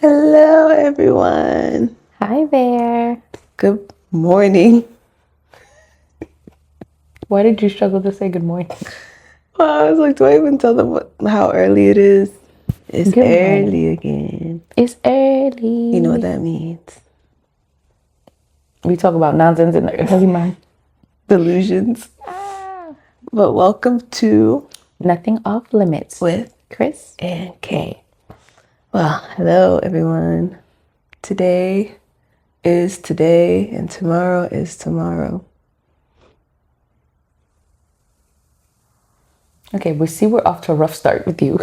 Hello, everyone. Hi there. Good morning. Why did you struggle to say good morning? Well, I was like, do I even tell them how early it is? It's Good early morning. again. It's early. You know what that means? We talk about nonsense in the early morning. Delusions. But welcome to Nothing off limits with Chris and Kay. Well, hello, everyone. Today is today, and tomorrow is tomorrow. Okay, we see we're off to a rough start with you.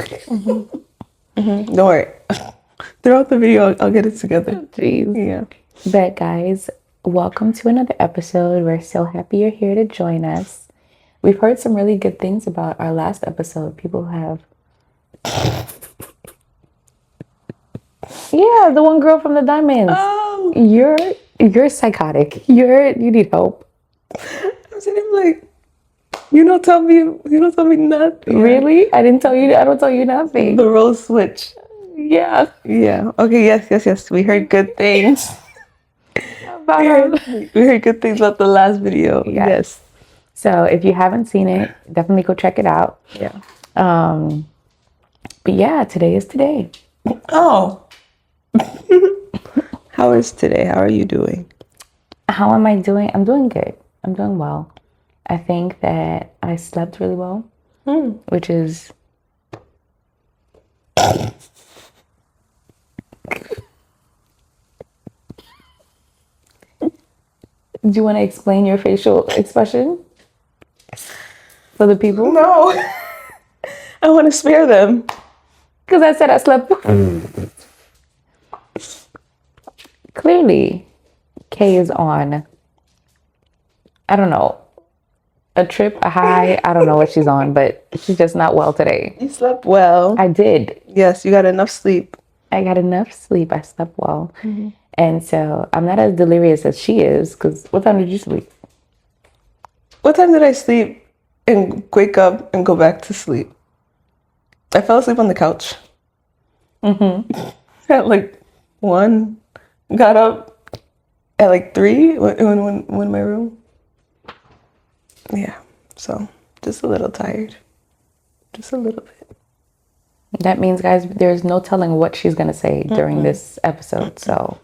Don't worry. Throughout the video, I'll get it together. Jeez. Yeah. But guys, welcome to another episode. We're so happy you're here to join us. We've heard some really good things about our last episode. People have... Yeah, the one girl from the Diamonds. Oh. You're psychotic. You need help. I'm sitting like, you don't tell me nothing. Really? I don't tell you nothing. The role switch. Yeah. Yeah. Okay. Yes. We heard good things. About We heard good things about the last video. Yes. So if you haven't seen it, definitely go check it out. Yeah. But yeah, today is today. Oh. How is today? How are you doing? How am I doing? I'm doing good. I'm doing well. I think that I slept really well, which is... Do you want to explain your facial expression for the people? No. I want to spare them. Because I said I slept well. Clearly, Kay is on, I don't know, a trip, a high. I don't know what she's on, but she's just not well today. You slept well. I did. Yes, you got enough sleep. I got enough sleep. I slept well. And so I'm not as delirious as she is, because what time did you sleep? What time did I sleep and wake up and go back to sleep? I fell asleep on the couch. At like 1. Got up at like 3 when my room. Yeah, so just a little tired. Just a little bit. That means, guys, there's no telling what she's going to say during this episode. So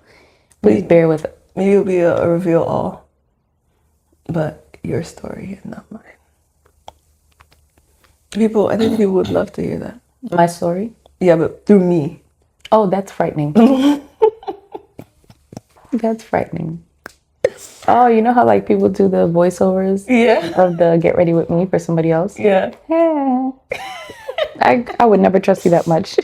please bear with it. Maybe it'll be a reveal all. But your story and not mine. I think people would love to hear that. My story? Yeah, but through me. Oh, that's frightening. That's frightening. Oh, you know how like people do the voiceovers of the Get Ready With Me for somebody else? Yeah. I would never trust you that much.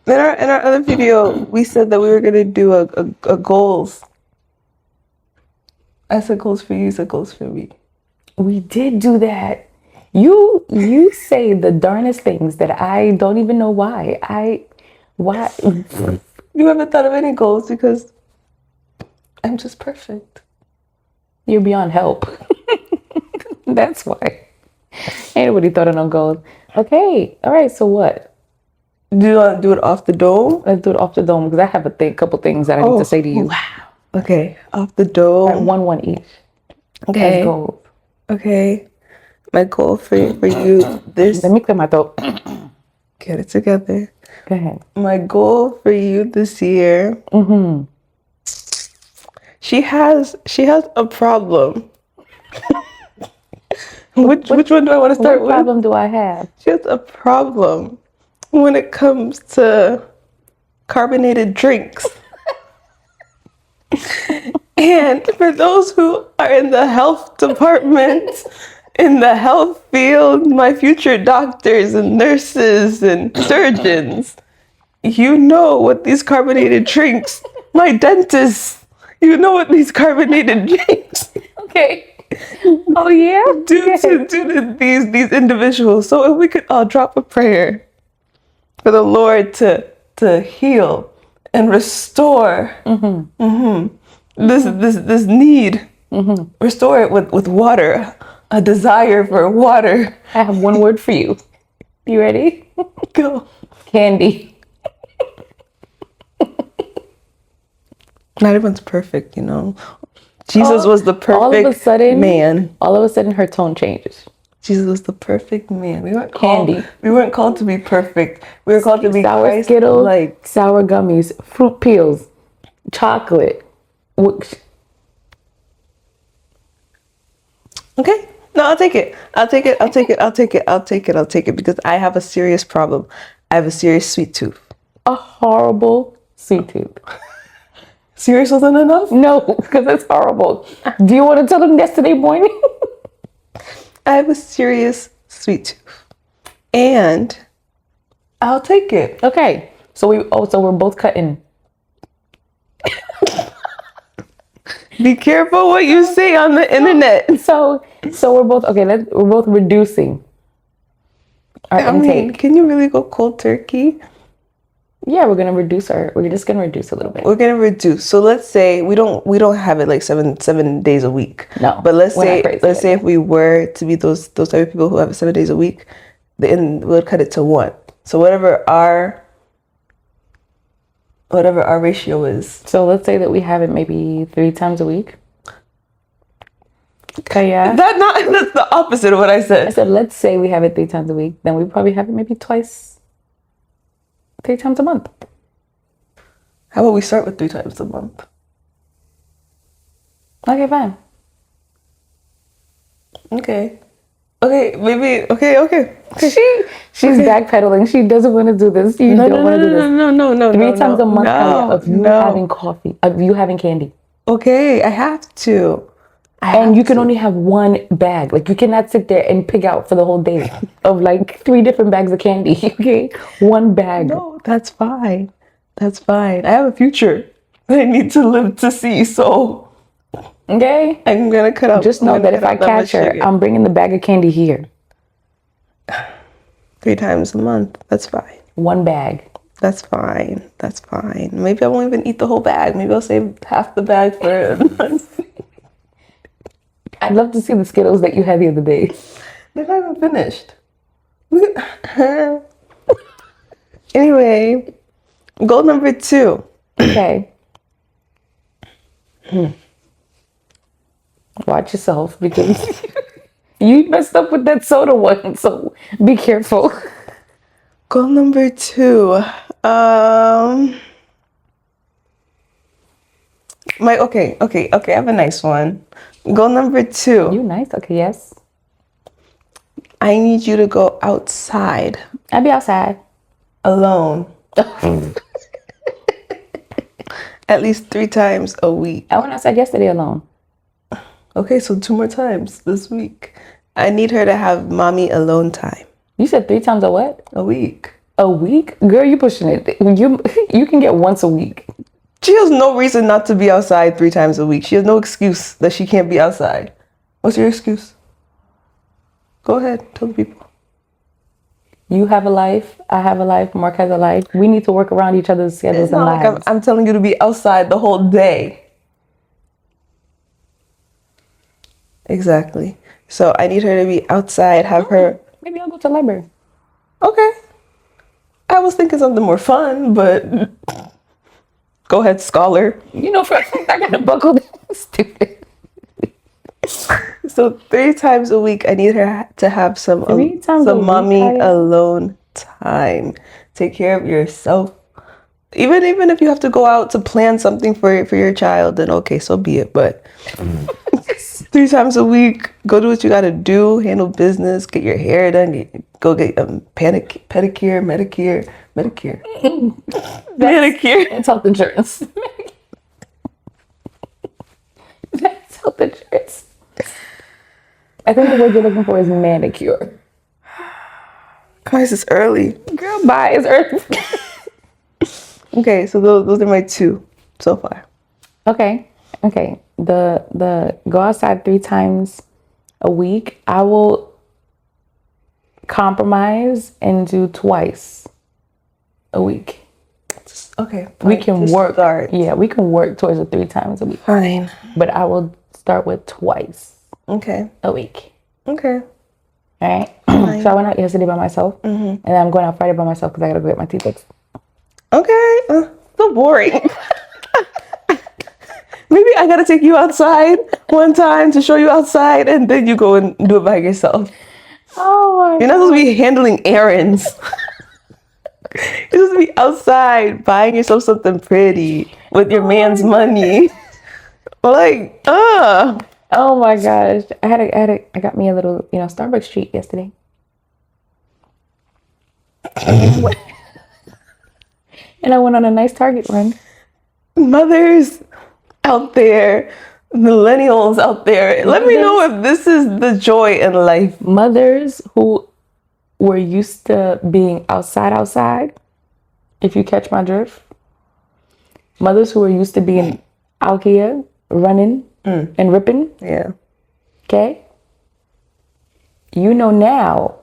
In our other video, we said that we were gonna do a goals. I said goals for you, you said goals for me. We did do that. You say the darnest things that I don't even know why. Why? You haven't thought of any goals because I'm just perfect. You're beyond help. That's why. Ain't nobody thought of no goals. Okay. All right. So what? Do you want to do it off the dome? Let's do it off the dome because I have a couple things that I need to say to you. Wow. Okay. Off the dome. One each. Okay. Goals. Okay. My goal for you this... Let me clear my throat. Get it together. Go ahead. My goal for you this year... She has a problem. Which one do I want to start with? What problem do I have? She has a problem when it comes to carbonated drinks. And for those who are in the health department, in the health field, my future doctors and nurses and surgeons, you know what these carbonated drinks, my dentist, you know what these carbonated drinks, Okay. Oh yeah. do to these individuals. So if we could all drop a prayer for the Lord to heal and restore this need, restore it with water, a desire for water. I have one word for you. You ready? Go. Candy. Not everyone's perfect, you know. Jesus was the perfect man. All of a sudden, her tone changes. Jesus was the perfect man. We weren't Candy. called to be perfect. We were called to be sour Christ Skittles, like. sour gummies, fruit peels, chocolate. Okay. No, I'll take it. Because I have a serious problem. I have a serious sweet tooth. A horrible sweet tooth. Serious wasn't enough? No, because it's horrible. Do you want to tell them yesterday morning? I have a serious sweet tooth. And I'll take it. Okay. So we're both cutting. Be careful what you say on the internet. So we're both we're both reducing our intake. Can you really go cold turkey? Yeah, we're just gonna reduce a little bit. We're gonna reduce. So let's say we don't have it like seven days a week. No. But let's say if we were to be those type of people who have 7 days a week, then we'll cut it to 1. So whatever our ratio is. So let's say that we have it maybe 3 times a week. Okay, yeah. That's the opposite of what I said. I said let's say we have it 3 times a week, then we probably have it maybe 3 times a month. How about we start with 3 times a month? Okay, fine. Okay. Okay, maybe. Okay. She's backpedaling. She doesn't want to do this. You don't want to do this. No. 3 times a month of you having coffee, of you having candy. Okay, I have to. And you can only have 1 bag. Like, you cannot sit there and pick out for the whole day of like 3 different bags of candy. Okay, 1 bag. No, that's fine. I have a future that I need to live to see. So, okay, I'm gonna cut out. Just know that if I catch her, I'm bringing the bag of candy here. 3 times a month. That's fine. 1 bag. That's fine. Maybe I won't even eat the whole bag. Maybe I'll save half the bag for a month. I'd love to see the Skittles that you had the other day. They're not even finished. Anyway, goal number 2. Okay. Watch yourself because you messed up with that soda one, so be careful. Goal number 2. Okay, I have a nice one. Goal number 2. You nice? Okay, yes. I need you to go outside. I'll be outside. Alone. At least 3 times a week. I went outside yesterday alone. Okay, so 2 more times this week. I need her to have mommy alone time. You said 3 times a what? A week. A week? Girl, you pushing it. You can get once a week. She has no reason not to be outside 3 times a week. She has no excuse that she can't be outside. What's your excuse? Go ahead, tell the people. You have a life. I have a life. Mark has a life. We need to work around each other's schedules and lives. Like I'm telling you to be outside the whole day. Exactly. So I need her to be outside, have her... Maybe I'll go to the library. Okay. I was thinking something more fun, but... Go ahead, scholar. You know, for a fact, I gotta buckle down. Stupid. So 3 times a week, I need her to have some mommy alone time. Take care of yourself. Even if you have to go out to plan something for your child, then okay, so be it. But 3 times a week, go do what you gotta do. Handle business. Get your hair done. Go get pedicure, Medicare. Medicare. That's health insurance. That's health insurance. I think the word you're looking for is manicure. Guys, it's early. Girl, bye. It's early. Okay, so those are my 2 so far. Okay. The go outside 3 times a week. I will compromise and do 2 a week. Okay. We can work. Start. Yeah, we can work towards the 3 times a week. Fine. But I will start with 2 Okay. a week. Okay. All right. So I went out yesterday by myself, and then I'm going out Friday by myself because I gotta go get my teeth fixed. Okay. So boring. maybe I gotta take you outside one time to show you outside, and then you go and do it by yourself. Oh my You're not supposed to be handling errands. You're supposed to be outside buying yourself something pretty with your man's money. Like, Oh my gosh. I got me a little, Starbucks treat yesterday. And I went on a nice Target run. mothers out there, millennials out there, let me know if this is the joy in life. Mothers who were used to being outside, if you catch my drift. Mothers who are used to being out here running and ripping. Yeah. Okay? You know now,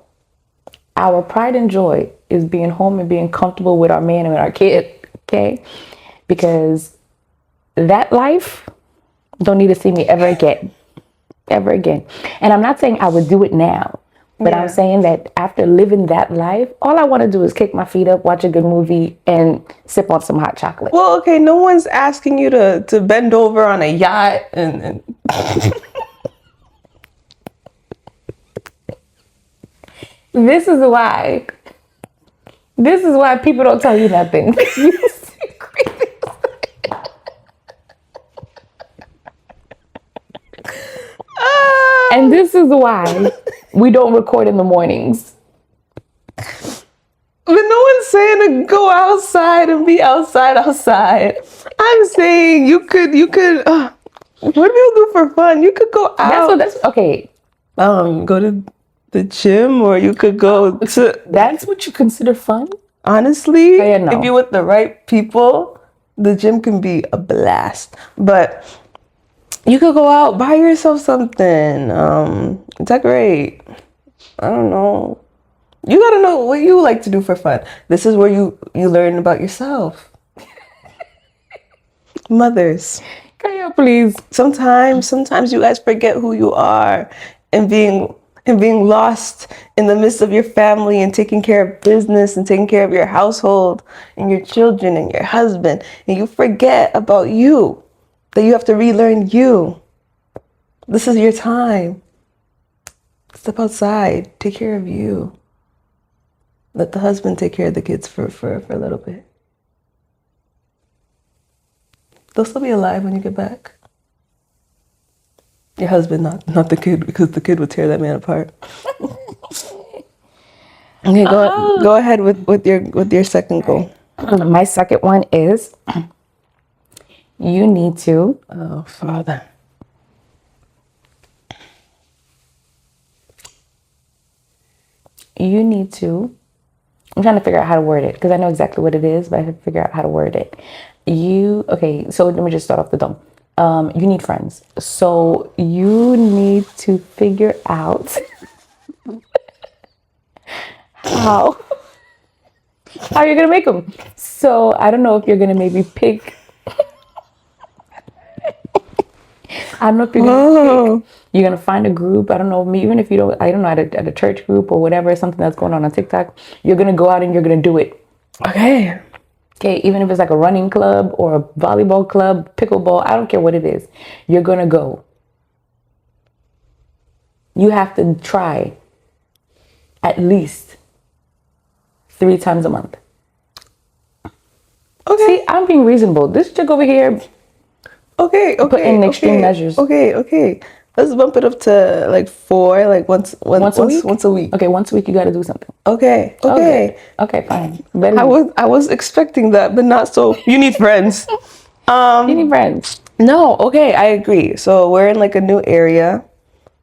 our pride and joy is being home and being comfortable with our man and with our kid. Okay? Because that life don't need to see me ever again. Ever again. And I'm not saying I would do it now. But I'm saying that after living that life, all I want to do is kick my feet up, watch a good movie, and sip on some hot chocolate. Well, okay, no one's asking you to bend over on a yacht and This is why people don't tell you nothing. And this is why we don't record in the mornings. But no one's saying to go outside and be outside. I'm saying you could, what do people do for fun? You could go out. That's okay. Go to the gym, or you could go to. That's what you consider fun? Honestly, Oh, yeah, no. if you're with the right people, the gym can be a blast. But you could go out, buy yourself something, decorate. I don't know. You gotta know what you like to do for fun. This is where you learn about yourself. Mothers. Can you please? Sometimes you guys forget who you are, and being lost in the midst of your family and taking care of business and taking care of your household and your children and your husband, and you forget about you, that you have to relearn you. This is your time. Step outside, take care of you. Let the husband take care of the kids for a little bit. They'll still be alive when you get back. Your husband, not the kid, because the kid would tear that man apart. Okay, go ahead with your second goal. My second one is you need to. Oh, Father. You need to. I'm trying to figure out how to word it because I know exactly what it is, but I have to figure out how to word it. Okay, so let me just start off the dome. You need friends. So you need to figure out how you're going to make them. So I don't know if you're going to maybe pick. I don't know if you're going to pick. You're going to find a group. I don't know, even if you don't, I don't know, at a church group or whatever, something that's going on TikTok, you're going to go out and you're going to do it. Okay. Okay, even if it's like a running club or a volleyball club, pickleball, I don't care what it is. You're going to go. You have to try at least 3 times a month. Okay. See, I'm being reasonable. This chick over here. Okay. Put in extreme measures. Okay. Let's bump it up to like 4, like once a week. Once a week. Okay, once a week you got to do something. Okay. Okay, fine. Better I was expecting that, but not so. You need friends. you need friends. No. Okay, I agree. So we're in like a new area.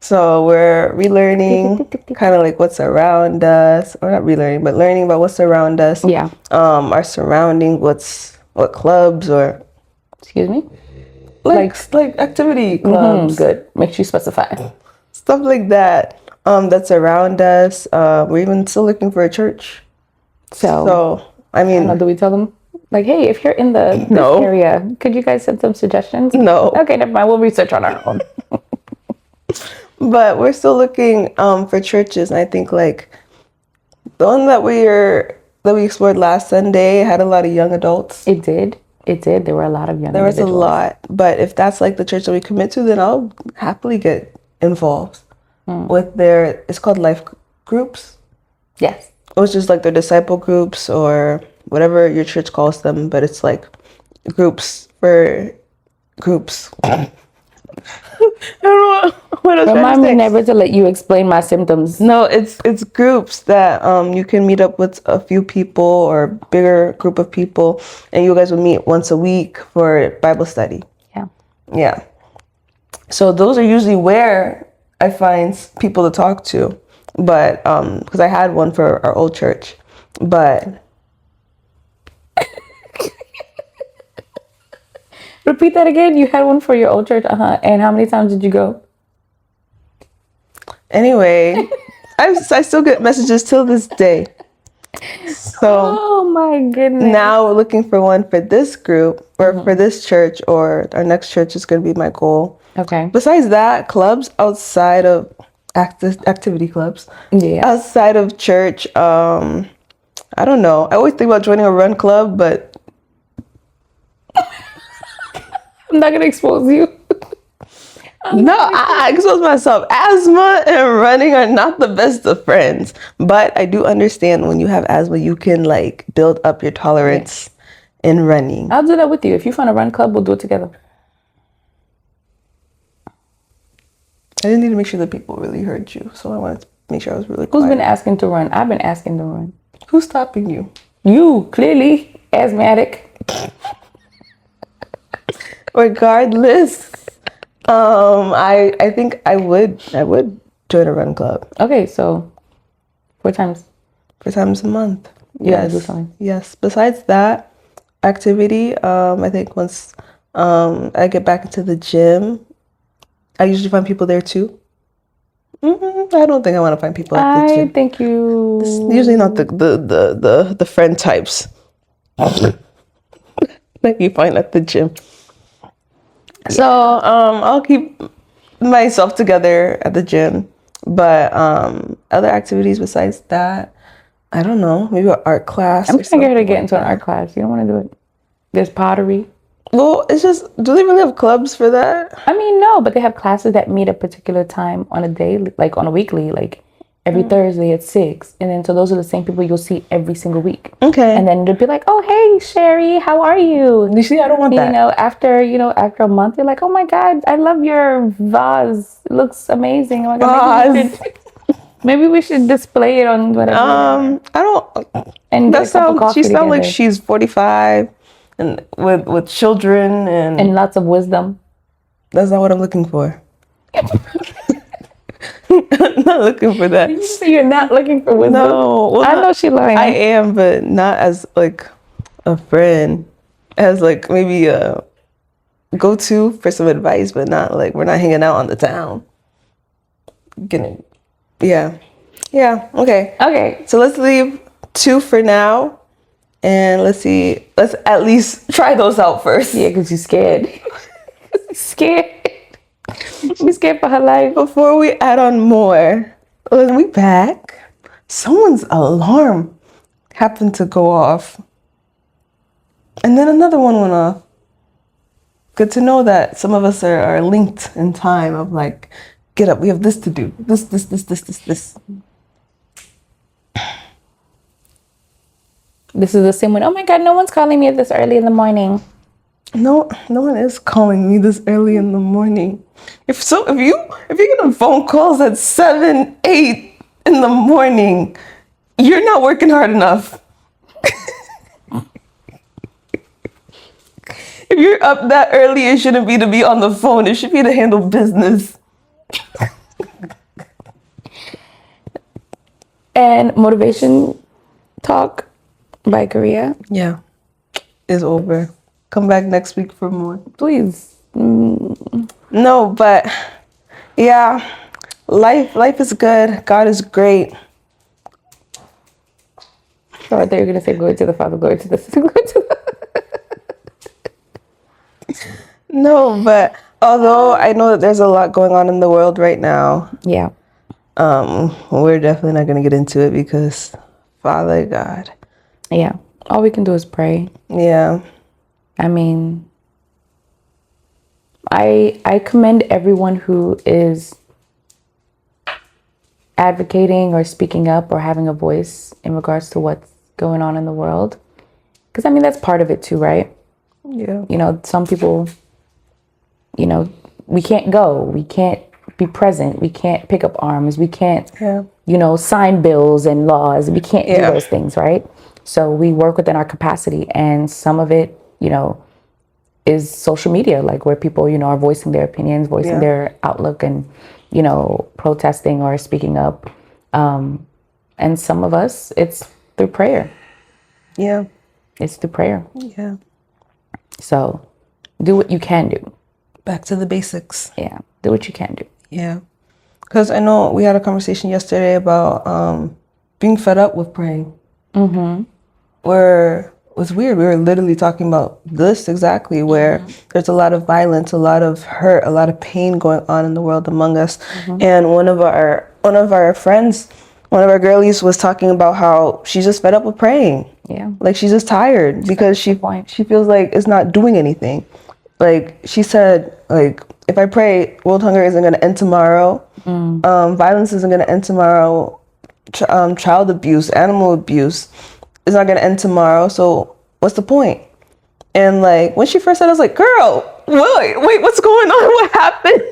So we're relearning kind of like what's around us, or not relearning, but learning about what's around us. Yeah. Our surrounding, what clubs or. Excuse me. Like activity clubs. Good. Make sure you specify. Stuff like that. That's around us. We're even still looking for a church. So I mean, do we tell them like, hey, if you're in this area, could you guys send some suggestions? No. Okay, never mind. We'll research on our own. But we're still looking for churches, and I think like the one that we explored last Sunday had a lot of young adults. It did. It did. There were a lot of young There was a individuals. lot. But if that's like the church that we commit to, then I'll happily get involved with their, it's called life groups. Yes. It was just like their disciple groups or whatever your church calls them, but it's like groups for groups. I don't know what I was trying Remind to me say. never to let you explain my symptoms. No, it's groups that you can meet up with a few people or a bigger group of people, and you guys will meet once a week for Bible study. Yeah. Yeah. So those are usually where I find people to talk to, but because I had one for our old church, but Repeat that again. You had one for your old church, and how many times did you go? anyway, I still get messages till this day. So Oh my goodness. now we're looking for one for this group or for this church, or our next church is going to be my goal. Okay. Besides that, clubs outside of activity clubs, Yeah. outside of church, I don't know. I always think about joining a run club, but I'm not gonna expose you. no, I expose myself. Asthma and running are not the best of friends, but I do understand when you have asthma, you can like build up your tolerance in running. I'll do that with you. If you find a run club, we'll do it together. I didn't need to make sure that people really heard you, so I wanted to make sure I was really Who's quiet. been asking to run? I've been asking to run. Who's stopping you? You, clearly, asthmatic. Regardless, I think I would join a run club Okay, so 4 times. 4 times a month. Yeah, do something. Yes. Besides that activity, I think once I get back into the gym, I usually find people there too. I don't think I want to find people at the I gym. think you. Usually not the friend types that you find at the gym. So I'll keep myself together at the gym, but other activities besides that, I don't know. Maybe an art class. I'm or trying to get her to something get like into an that. art class. You don't want to do it. There's pottery. Well, it's just, do they really have clubs for that? I mean, no, but they have classes that meet a particular time on a daily, like on a weekly, like every Thursday at 6. And then so those are the same people you'll see every single week. Okay. And then they'll be like, oh, hey, Sherry, how are you? You see, I don't want that. After a month, you're like, oh my God, I love your vase. It looks amazing. Oh my God, maybe we should display it on whatever. I don't. And That get a cup of sounds. coffee She sounds like together. she's 45, and with children, and And lots of wisdom. that's not what I'm looking for. I'm not looking for that. You say you're not looking for wisdom? No, well, I know she lying. I am, but not as like a friend. As like maybe a go-to for some advice, but not like we're not hanging out on the town. Yeah. Okay. Okay. So let's leave 2 for now, and let's see. Let's at least try those out first. Yeah, because you're scared. Scared. She's scared for her life. Before we add on more, when we back, someone's alarm happened to go off. And then another one went off. Good to know that some of us are linked in time of like, get up, we have this to do. This. This is the same one. Oh my God, no one's calling me this early in the morning. No one is calling me this early in the morning. If you're getting phone calls at 7, 8 in the morning, you're not working hard enough. If you're up that early, it shouldn't be to be on the phone. It should be to handle business. And motivation talk by Korea. Yeah, is over. Come back next week for more. Please. No, but yeah, life is good. God is great. So I thought you were gonna say glory to the Father, glory to the Son, glory to the. No, but although I know that there's a lot going on in the world right now, Yeah. we're definitely not gonna get into it because Father God. Yeah. All we can do is pray. Yeah. I mean, I commend everyone who is advocating or speaking up or having a voice in regards to what's going on in the world. Because, I mean, that's part of it too, right? Yeah. You know, some people, you know, we can't go. We can't be present. We can't pick up arms. We can't, you know, sign bills and laws. We can't do those things, right? So we work within our capacity. And some of it, you know, is social media, like where people, you know, are voicing their opinions, voicing their outlook and, you know, protesting or speaking up. And some of us, it's through prayer. Yeah. It's through prayer. Yeah. So do what you can do. Back to the basics. Yeah. Do what you can do. Yeah. Because I know we had a conversation yesterday about being fed up with praying. Where it was weird. We were literally talking about this exactly, where there's a lot of violence, a lot of hurt, a lot of pain going on in the world among us. And one of our friends, one of our girlies was talking about how she's just fed up with praying. Yeah. Like she's just tired because she feels like it's not doing anything. Like she said, like, if I pray, world hunger isn't going to end tomorrow. Violence isn't going to end tomorrow. Child abuse, animal abuse is not going to end tomorrow. So what's the point? And like when she first said, I was like, girl, wait, what's going on? What happened?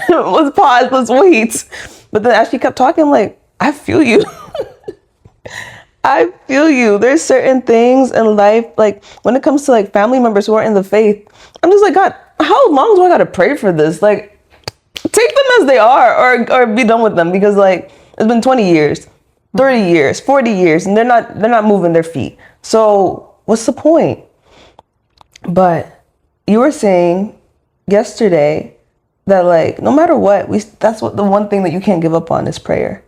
Let's pause. Let's wait. But then as she kept talking, I'm like, I feel you. I feel you. There's certain things in life, like when it comes to like family members who are in the faith, I'm just like, God, how long do I gotta pray for this? Like, take them as they are, or be done with them, because like it's been 20 years, 30 years, 40 years, and they're not moving their feet. So what's the point? But you were saying yesterday that like no matter what, that's what the one thing that you can't give up on is prayer.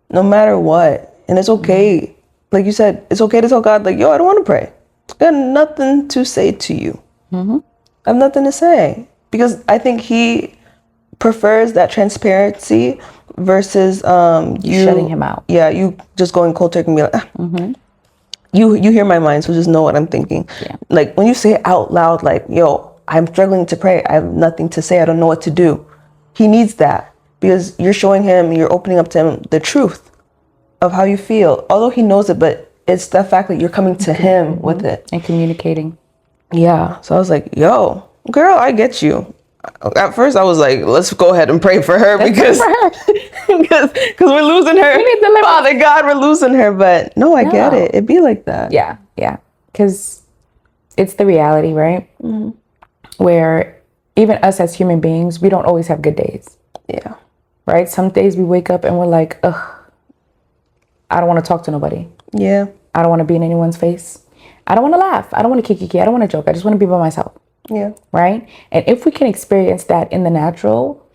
No matter what. And it's okay. Like you said, it's okay to tell God, like, yo, I don't want to pray. I got nothing to say to you. I have nothing to say. Because I think he prefers that transparency versus you shutting him out. Yeah, you just going cold turkey and be like, you hear my mind, so just know what I'm thinking. Yeah. Like when you say it out loud, like, yo, I'm struggling to pray. I have nothing to say. I don't know what to do. He needs that because you're showing him, you're opening up to him the truth of how you feel. Although he knows it, but it's the fact that you're coming to him with it. And communicating. Yeah. So I was like, yo, girl, I get you. At first I was like, let's go ahead and pray for her because we're losing her. Father God, we're losing her. But no, I get it. It'd be like that. Yeah. Yeah. Because it's the reality, right? Where even us as human beings, we don't always have good days. Yeah. Right? Some days we wake up and we're like, ugh, I don't want to talk to nobody. Yeah. I don't want to be in anyone's face. I don't want to laugh. I don't want to kiki. I don't want to joke. I just want to be by myself. Yeah. Right? And if we can experience that in the natural,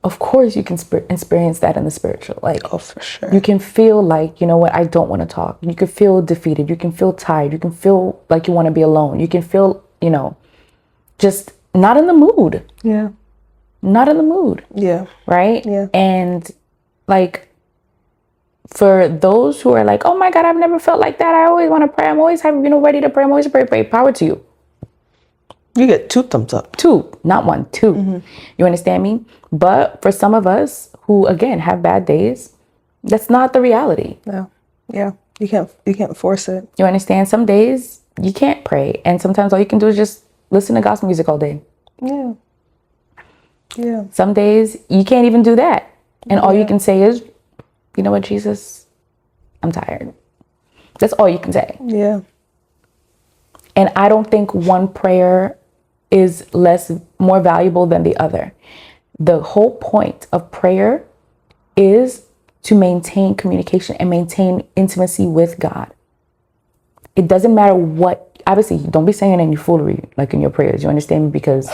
of course you can experience that in the spiritual. Like, oh, for sure. You can feel like, you know what, I don't want to talk. You can feel defeated. You can feel tired. You can feel like you want to be alone. You can feel, you know, just not in the mood. Yeah. Not in the mood. Yeah. Right? Yeah. And like, for those who are like, oh my God, I've never felt like that. I always want to pray. I'm always ready to pray. I'm always pray. Power to you. You get 2 thumbs up. 2, not 1, 2. You understand me? But for some of us who, again, have bad days, that's not the reality. No. Yeah. You can't force it. You understand? Some days you can't pray. And sometimes all you can do is just listen to gospel music all day. Yeah. Yeah. Some days you can't even do that. And all you can say is, you know what, Jesus, I'm tired. That's all you can say. Yeah. And I don't think one prayer is more valuable than the other. The whole point of prayer is to maintain communication and maintain intimacy with God. It doesn't matter what, obviously, don't be saying any foolery like in your prayers. You understand me? Because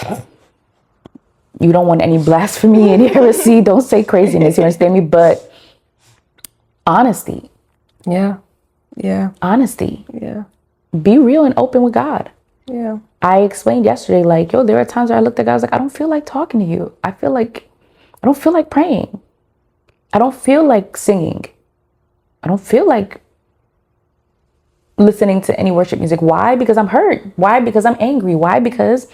you don't want any blasphemy, any heresy. Don't say craziness. You understand me? But honesty. Yeah. Yeah. Honesty. Yeah. Be real and open with God. Yeah. I explained yesterday, like, yo, there are times where I looked at God, I was like, I don't feel like talking to you. I don't feel like praying. I don't feel like singing. I don't feel like listening to any worship music. Why? Because I'm hurt. Why? Because I'm angry. Why? Because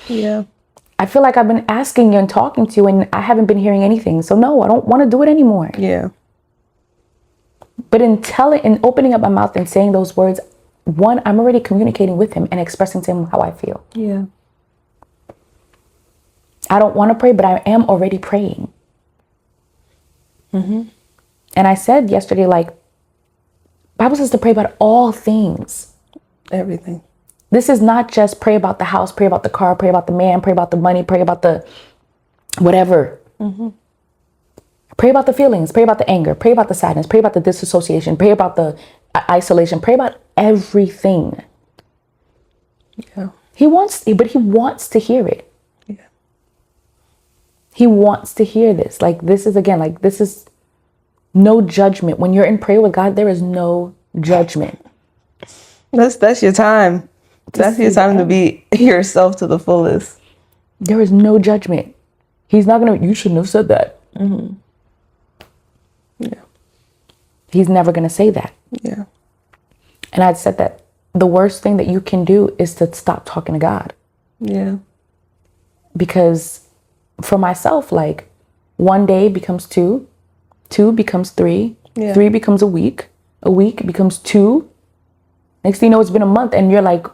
I feel like I've been asking you and talking to you and I haven't been hearing anything. So no, I don't want to do it anymore. Yeah. But in opening up my mouth and saying those words, one, I'm already communicating with him and expressing to him how I feel. Yeah. I don't want to pray, but I am already praying. And I said yesterday, like, Bible says to pray about all things. Everything. This is not just pray about the house, pray about the car, pray about the man, pray about the money, pray about the whatever. Pray about the feelings, pray about the anger, pray about the sadness, pray about the disassociation, pray about the isolation, pray about everything. Yeah. He wants to hear it. Yeah. He wants to hear this. Like, this is no judgment. When you're in prayer with God, there is no judgment. That's your time. That's your time to be yourself to the fullest. There is no judgment. He's not gonna, you shouldn't have said that. Yeah. He's never gonna say that. Yeah. And I'd said that the worst thing that you can do is to stop talking to God. Yeah. Because for myself, like, one day becomes two becomes three, three becomes a week becomes two. Next thing you know, it's been a month and you're like,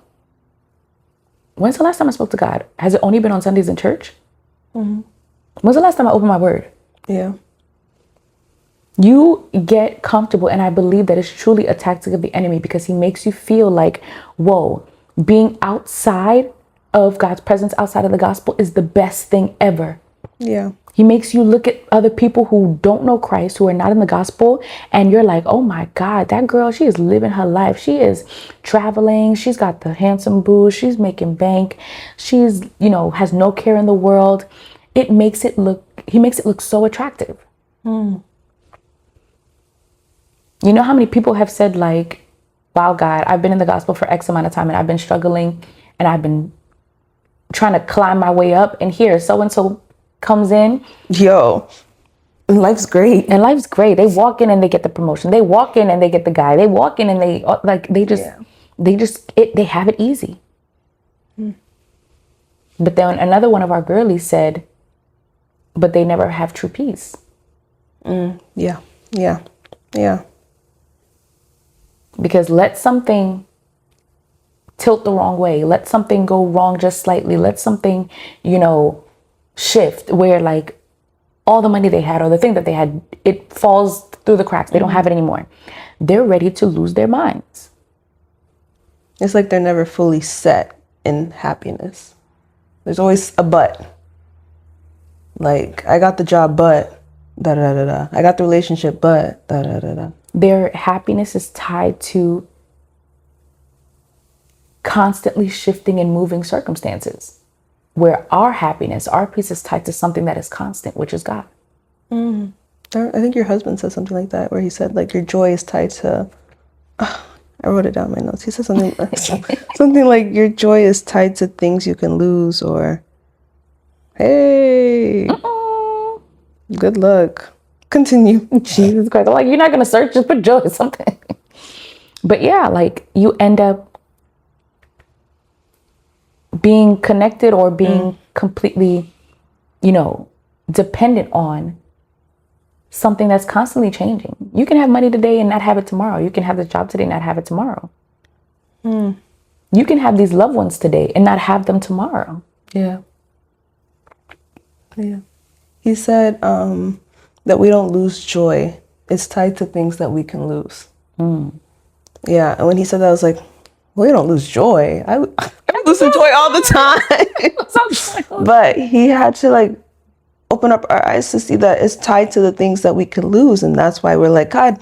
when's the last time I spoke to God? Has it only been on Sundays in church? When's the last time I opened my word? Yeah. You get comfortable, and I believe that it's truly a tactic of the enemy because he makes you feel like, whoa, being outside of God's presence, outside of the gospel is the best thing ever. Yeah. He makes you look at other people who don't know Christ, who are not in the gospel, and you're like, oh my God, that girl, she is living her life. She is traveling. She's got the handsome boo. She's making bank. She's, has no care in the world. He makes it look so attractive. You know how many people have said, like, wow, God, I've been in the gospel for X amount of time and I've been struggling and I've been trying to climb my way up, and here so-and-so comes in. Yo, life's great. And life's great. They walk in and they get the promotion. They walk in and they get the guy. They walk in and they have it easy. But then another one of our girlies said, but they never have true peace. Yeah. Because let something tilt the wrong way. Let something go wrong just slightly. Let something, shift where, like, all the money they had or the thing that they had, it falls through the cracks. They don't have it anymore. They're ready to lose their minds. It's like they're never fully set in happiness. There's always a but. Like, I got the job, but da da da da. I got the relationship, but da da da da. Their happiness is tied to constantly shifting and moving circumstances, where our happiness, our peace is tied to something that is constant, which is God. I think your husband said something like that, where he said, like, your joy is tied to, I wrote it down in my notes. He said something like your joy is tied to things you can lose, or, hey, good luck. Continue. Jesus Christ. I'm like, you're not going to search, just put joy or something. But yeah, like, you end up being connected or being completely, dependent on something that's constantly changing. You can have money today and not have it tomorrow. You can have the job today and not have it tomorrow. You can have these loved ones today and not have them tomorrow. Yeah. He said that we don't lose joy. It's tied to things that we can lose. Yeah. And when he said that, I was like, well, you don't lose joy. I lose joy all the time. But he had to, like, open up our eyes to see that it's tied to the things that we can lose. And that's why we're like, God,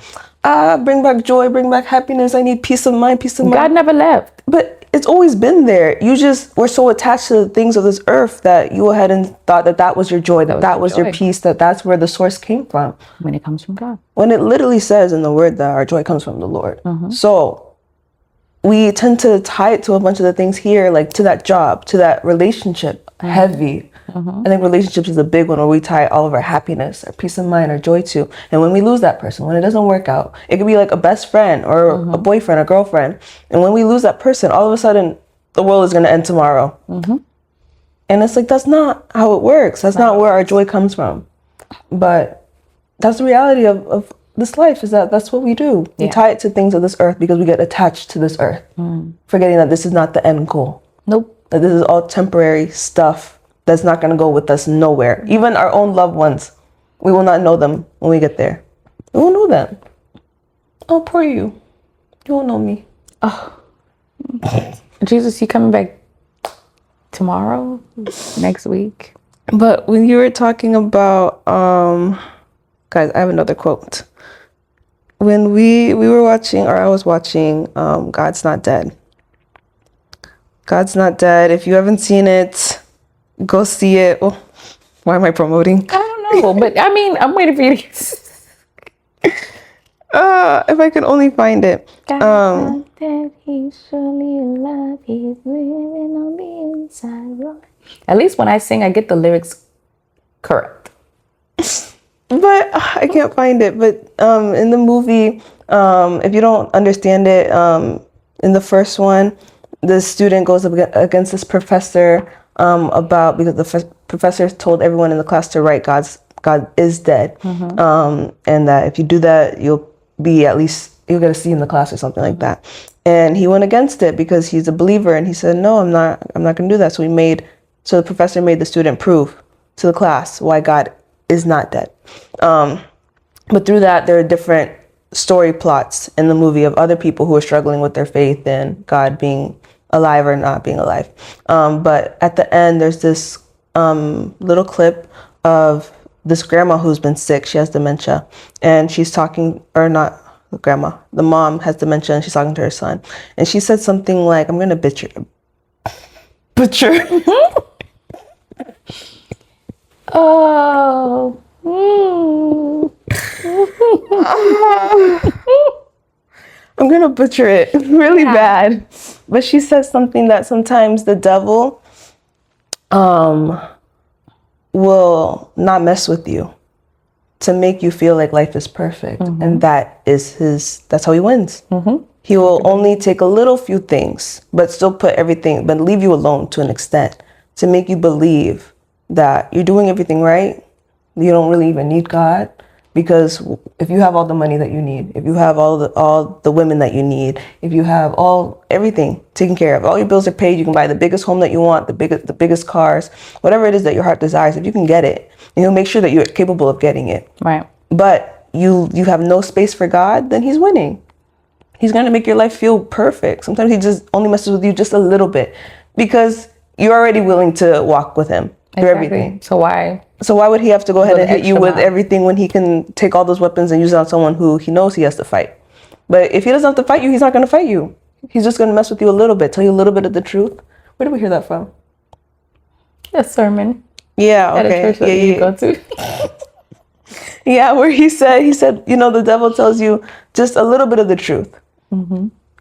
bring back joy, bring back happiness. I need peace of mind. God never left. But it's always been there. You just were so attached to the things of this earth that you had and thought that was your joy, that was your peace, that's where the source came from. When it comes from God. When it literally says in the word that our joy comes from the Lord. So we tend to tie it to a bunch of the things here, like to that job, to that relationship, heavy. I think relationships is a big one where we tie all of our happiness, our peace of mind, our joy to. And when we lose that person, when it doesn't work out, it could be like a best friend or a boyfriend, a girlfriend. And when we lose that person, all of a sudden the world is going to end tomorrow. And it's like, that's not how it works. That's not where our joy comes from. But that's the reality of this life, is that that's what we do. We tie it to things of this earth because we get attached to this earth, forgetting that this is not the end goal. Nope. That this is all temporary stuff that's not going to go with us nowhere. Even our own loved ones, we will not know them when we get there. We won't know them. Oh, poor you. You won't know me. Oh, Jesus, you coming back tomorrow? Next week? But when you were talking about, guys, I have another quote. When we were watching, or I was watching, God's Not Dead. God's Not Dead. If you haven't seen it, go see it. Oh, why am I promoting? I don't know, but I mean, I'm waiting for you to if I could only find it. God dead, he's surely alive, he's living on the inside. At least when I sing, I get the lyrics correct. But I can't find it. But in the movie, if you don't understand it, in the first one, the student goes up against this professor about, because the professor told everyone in the class to write God is dead, and that if you do that, you'll get a C in the class or something like that. And he went against it because he's a believer, and he said, no, I'm not going to do that. So the professor made the student prove to the class why God is not dead. But through that, there are different story plots in the movie of other people who are struggling with their faith and God being alive or not being alive. But at the end, there's this little clip of this grandma who's been sick. She has dementia, and she's talking, or not the grandma, the mom has dementia, and she's talking to her son. And she said something like, I'm going to butcher. Oh. I'm going to butcher it really bad. But she says something that sometimes the devil will not mess with you to make you feel like life is perfect. And that's how he wins. He will only take a little few things, but still but leave you alone to an extent to make you believe that you're doing everything right. You don't really even need God, because if you have all the money that you need, if you have all the women that you need, if you have everything taken care of, all your bills are paid, you can buy the biggest home that you want, the biggest cars, whatever it is that your heart desires, if you can get it, and he'll make sure that you're capable of getting it. Right. But you have no space for God, then he's winning. He's going to make your life feel perfect. Sometimes he just only messes with you just a little bit because you're already willing to walk with him through everything. So why would he have to go ahead and hit you with everything when he can take all those weapons and use it on someone who he knows he has to fight? But if he doesn't have to fight you, he's not going to fight you. He's just going to mess with you a little bit, tell you a little bit of the truth. Where did we hear that from? A sermon. Yeah, At okay. a church that you go to. Yeah, where he said, the devil tells you just a little bit of the truth.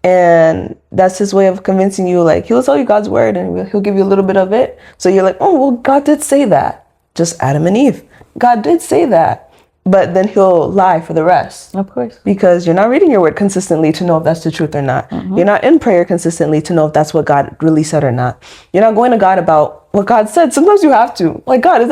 And that's his way of convincing you, like, he'll tell you God's word and he'll give you a little bit of it. So you're like, oh, well, God did say that. Just Adam and Eve. God did say that. But then he'll lie for the rest. Of course. Because you're not reading your word consistently to know if that's the truth or not. You're not in prayer consistently to know if that's what God really said or not. You're not going to God about what God said. Sometimes you have to. Like, God, was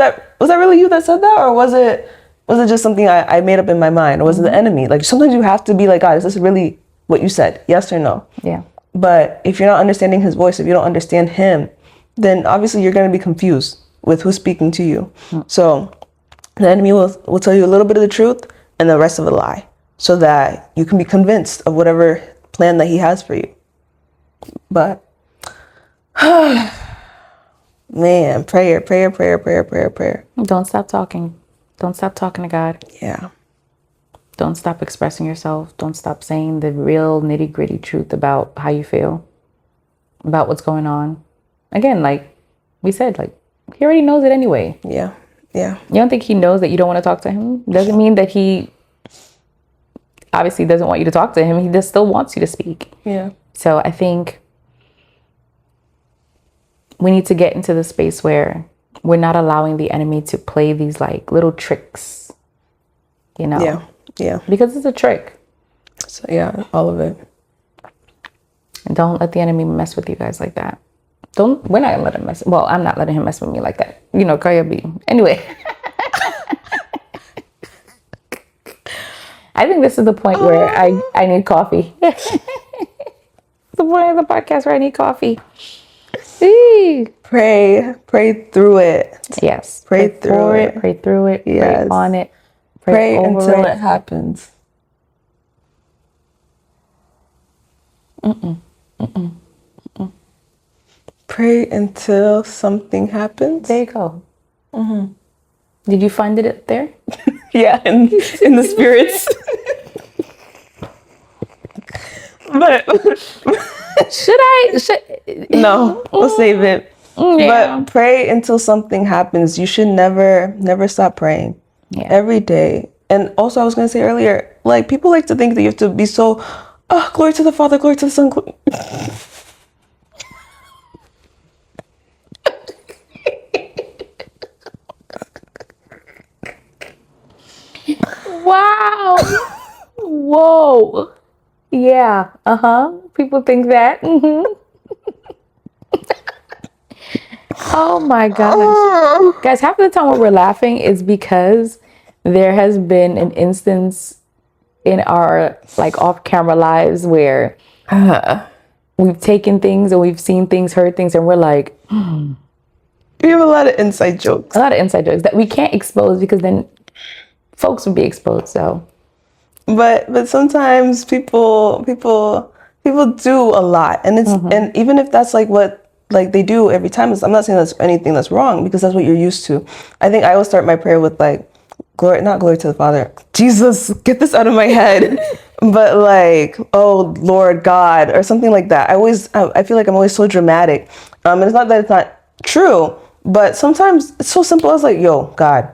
that really you that said that? Or was it just something I made up in my mind? Or was it the enemy? Like, sometimes you have to be like, God, is this really what you said? Yes or no? Yeah. But if you're not understanding his voice, if you don't understand him, then obviously you're going to be confused with who's speaking to you. So the enemy will tell you a little bit of the truth and the rest of a lie, so that you can be convinced of whatever plan that he has for you. But man, prayer. Don't stop talking. Don't stop talking to God. Yeah. Don't stop expressing yourself. Don't stop saying the real nitty-gritty truth about how you feel, about what's going on. Again, like we said, like, he already knows it anyway. Yeah. You don't think he knows that you don't want to talk to him? Doesn't mean that he obviously doesn't want you to talk to him. He just still wants you to speak. Yeah. So I think we need to get into the space where we're not allowing the enemy to play these like little tricks, you know? Yeah. Yeah. Because it's a trick. So yeah, all of it. And don't let the enemy mess with you guys like that. We're not gonna let him mess. Well, I'm not letting him mess with me like that. You know, Kaya B. Anyway. I think this is the point where I need coffee. The point of the podcast where I need coffee. Pray through it. Yes. Pray through it. Pray through it. Yes. Pray on it. Pray over until it happens. Pray until something happens. There you go. Did you find it up there? Yeah, in the spirits. But no, we'll save it. Yeah. But pray until something happens. You should never stop praying. Yeah. Every day. And also, I was going to say earlier, like, people like to think that you have to be so, oh, glory to the Father, glory to the Son. Wow. Whoa. Yeah. People think that. Oh my gosh. Guys, half of the time when we're laughing is because there has been an instance in our like off-camera lives where we've taken things and we've seen things, heard things, and we're like, We have a lot of inside jokes. a lot of inside jokes that we can't expose because then folks would be exposed. So But sometimes people do a lot, and it's and even if that's like what like they do every time, I'm not saying that's anything that's wrong, because that's what you're used to. I think I always start my prayer with like, not glory to the Father, Jesus, get this out of my head, but like, oh Lord God, or something like that. I feel like I'm always so dramatic, and it's not that it's not true, but sometimes it's so simple as like, yo, God,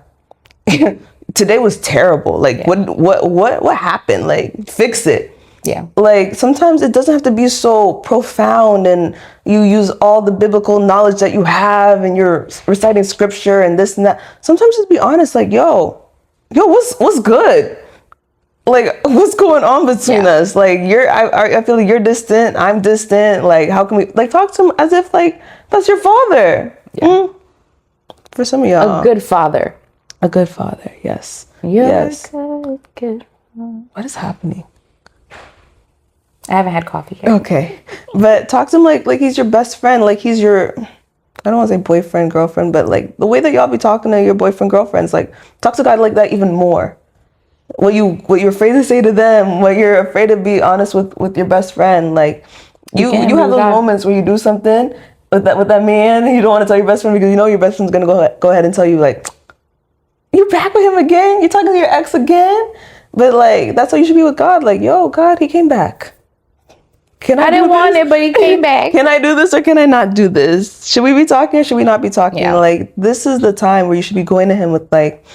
today was terrible. Like, what happened? Like, fix it. yeah. Like, sometimes it doesn't have to be so profound and you use all the biblical knowledge that you have and you're reciting scripture and this and that. Sometimes just be honest, like, yo, what's good? Like, what's going on between us? Like, I feel like you're distant, I'm distant. Like, how can we, like, talk to him as if, like, that's your father. Yeah. For some of y'all. A good father. A good father, yes. Yes. Good. What is happening? I haven't had coffee yet. Okay. But talk to him like he's your best friend, like he's your, I don't want to say boyfriend, girlfriend, but like the way that y'all be talking to your boyfriend, girlfriends, like talk to God like that even more. What you're afraid to say to them, what you're afraid to be honest with your best friend. Like you have those moments where you do something with that man and you don't want to tell your best friend because you know your best friend's gonna go ahead and tell you like, you back with him again? You talking to your ex again? But like that's how you should be with God. Like, yo, God, he came back. I didn't want it, but he came back. Can I do this or can I not do this? Should we be talking or should we not be talking? Yeah. Like, this is the time where you should be going to him with like,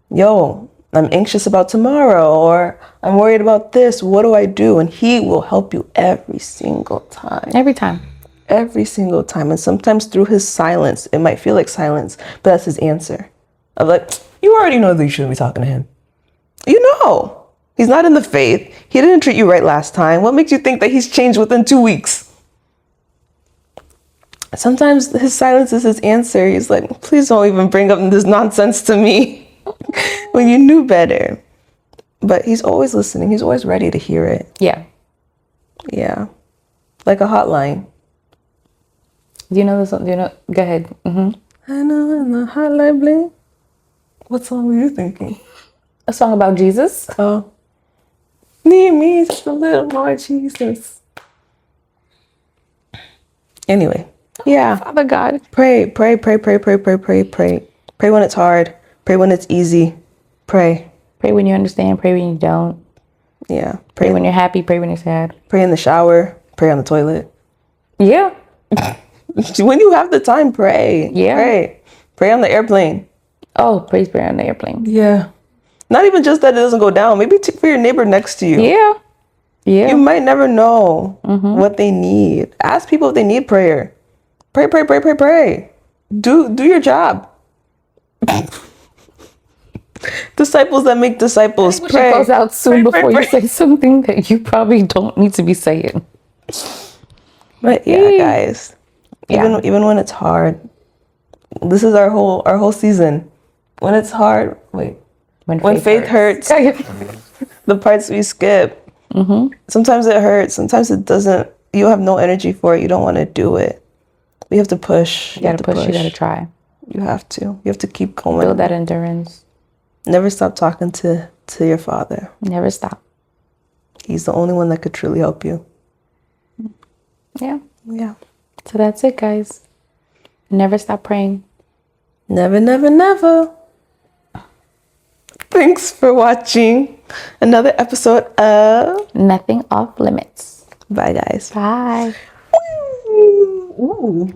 yo, I'm anxious about tomorrow, or I'm worried about this. What do I do? And he will help you every single time. Every time. Every single time. And sometimes through his silence, it might feel like silence, but that's his answer. Of like, you already know that you shouldn't be talking to him. You know. He's not in the faith. He didn't treat you right last time. What makes you think that he's changed within 2 weeks? Sometimes his silence is his answer. He's like, please don't even bring up this nonsense to me when you knew better. But he's always listening. He's always ready to hear it. Yeah. Yeah. Like a hotline. Do you know this song? Do you know? Go ahead. Mm-hmm. I know in the hotline bling. What song were you thinking? A song about Jesus. Oh. Need me just a little more Jesus. Anyway, yeah. Father God. Pray. Pray when it's hard. Pray when it's easy. Pray. Pray when you understand. Pray when you don't. Yeah. Pray when you're happy. Pray when you're sad. Pray in the shower. Pray on the toilet. Yeah. When you have the time, pray. Yeah. Pray. Pray on the airplane. Oh, praise prayer on the airplane. Yeah. Not even just that it doesn't go down. Maybe for your neighbor next to you. Yeah. Yeah. You might never know what they need. Ask people if they need prayer. Pray, pray, pray, pray, pray. Do your job. Disciples that make disciples. She Pray. goes out soon Pray, pray, before you pray. say something that you probably don't need to be saying. But yeah, guys. Yeah. Even when it's hard. This is our whole season. When it's hard, when faith hurts, the parts we skip. Sometimes it hurts. Sometimes it doesn't. You have no energy for it. You don't want to do it. We have to push. You gotta push. You gotta try. You have to. You have to keep going. Build that endurance. Never stop talking to your father. Never stop. He's the only one that could truly help you. Yeah. Yeah. So that's it, guys. Never stop praying. Never, never, never. Thanks for watching another episode of Nothing Off Limits. Bye, guys. Bye. Ooh.